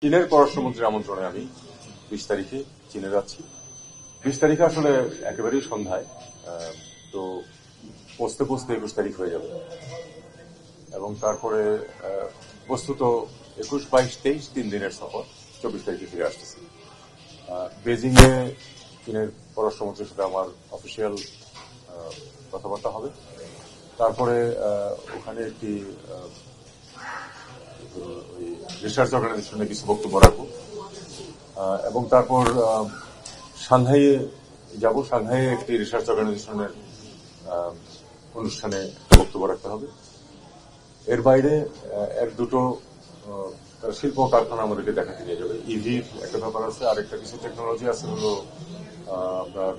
চীনের পররাষ্ট্রমন্ত্রীর আমন্ত্রণে আমি ২০ তারিখে চীনে যাচ্ছি। ২০ তারিখে আসলে একেবারেই সন্ধ্যায়, তো পৌঁছতে পৌঁছতে ২১ তারিখ হয়ে যাবে এবং তারপরে বস্তুত ২১, ২২, ২৩ 3 দিনের সফর। ২৪ তারিখে ফিরে আসতেছি। বেজিং এ চীনের পররাষ্ট্রমন্ত্রীর সাথে আমার অফিসিয়াল কথাবার্তা হবে। তারপরে ওখানে একটি রিসার্চ অর্গানাইজেশনে কিছু বক্তব্য রাখবো এবং তারপর সাংহাইয়ে যাব। সাংহাইয়ে একটি রিসার্চ অর্গানাইজেশনের অনুষ্ঠানে বক্তব্য রাখতে হবে। এর বাইরে এক দুটো শিল্প কারখানা আমাদেরকে দেখাতে নিয়ে যাবে। ইভির একটা ব্যাপার আছে, আরেকটা কিছু টেকনোলজি আছে হলো আপনার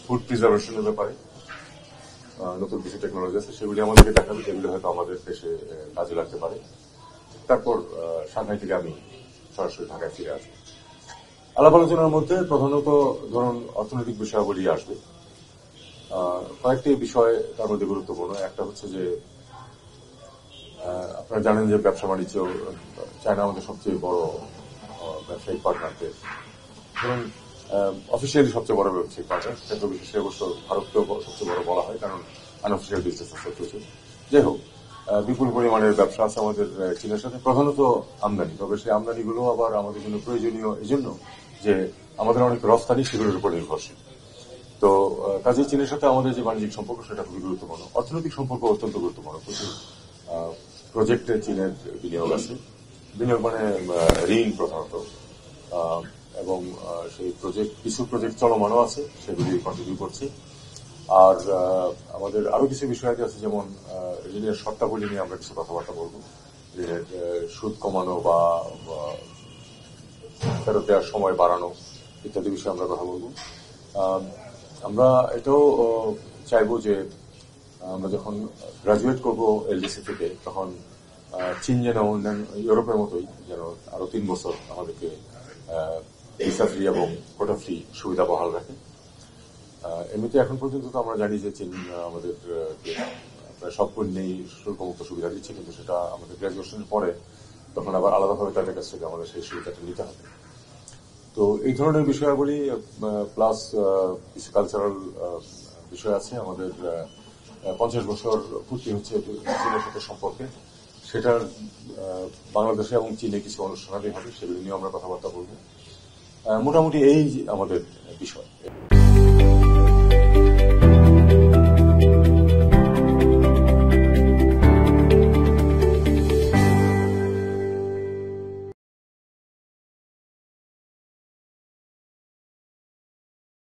ফুড প্রিজার্ভেশনের ব্যাপারে নতুন কিছু টেকনোলজি আছে, সেগুলি আমাদেরকে দেখাবে, যেগুলি হয়তো আমাদের দেশে কাজে লাগতে পারে। তারপর সাংহাই থেকে আমি সরাসরি ঢাকায় ফিরে আসবো। আলাপ আলোচনার মধ্যে প্রধানত ধরুন অর্থনৈতিক বিষয়াবলী আসবে। কয়েকটি বিষয় তার মধ্যে গুরুত্বপূর্ণ। একটা হচ্ছে যে আপনারা জানেন যে ব্যবসা বাণিজ্য, চায়না আমাদের সবচেয়ে বড় ব্যবসায়িক পার্টনার দেশ। ধরুন অফিসিয়ালি সবচেয়ে বড় ব্যবসায়িক পার্টনার, ক্ষেত্র বিশেষে অবশ্য ভারতকেও সবচেয়ে বড় বলা হয়, কারণ আনঅফিসিয়াল বিজনেস আছে প্রচুর। যাই হোক, বিপুল পরিমাণের ব্যবসা আছে আমাদের চীনের সাথে, প্রধানত আমদানি। তবে সেই আমদানিগুলো আবার আমাদের জন্য প্রয়োজনীয় এই জন্য যে আমাদের অনেক রফতানি সেগুলোর উপর নির্ভরশীল। তো কাজেই চীনের সাথে আমাদের যে বাণিজ্যিক সম্পর্ক সেটা খুবই গুরুত্বপূর্ণ। অর্থনৈতিক সম্পর্ক অত্যন্ত গুরুত্বপূর্ণ। প্রচুর প্রজেক্টে চীনের বিনিয়োগ আছে। বিনিয়োগ মানে ঋণ প্রধানত, এবং সেই কিছু প্রজেক্ট চলমানও আছে, সেগুলি কন্টিনিউ করছে। আর আমাদের আরো কিছু বিষয় আছে, যেমন ঋণের শর্তাবলী নিয়ে আমরা কিছু কথাবার্তা বলবো। ঋণের সুদ কমানো বা ফেরত দেওয়ার সময় বাড়ানো ইত্যাদি বিষয়ে আমরা কথা বলবো। আমরা এটাও চাইবো যে আমরা যখন গ্রাজুয়েট করবো এলডিসি থেকে, তখন চীন যেন অন্যান্য ইউরোপের মতোই যেন আরো 3 বছর আমাদেরকে ভিসা ফ্রি এবং কোটা ফ্রি সুবিধা বহাল রাখে। এমনিতে এখন পর্যন্ত তো আমরা জানি যে চীন আমাদের প্রায় সব পণ্যেই শুল্কমুক্ত সুবিধা দিচ্ছে, কিন্তু সেটা আমাদের গ্রাজুয়েশনের পরে তখন আবার আলাদাভাবে তাদের কাছ থেকে আমাদের সেই সুবিধাটা নিতে হবে। তো এই ধরনের বিষয়াবলী প্লাস কিছু কালচারাল বিষয় আছে। আমাদের 50 বছর পূর্তি হচ্ছে চীনের সাথে সম্পর্কে, সেটার বাংলাদেশে এবং চীনে কিছু অনুষ্ঠানাদি হবে, সেগুলি নিয়ে আমরা কথাবার্তা বলবো। মোটামুটি এই আমাদের বিষয়।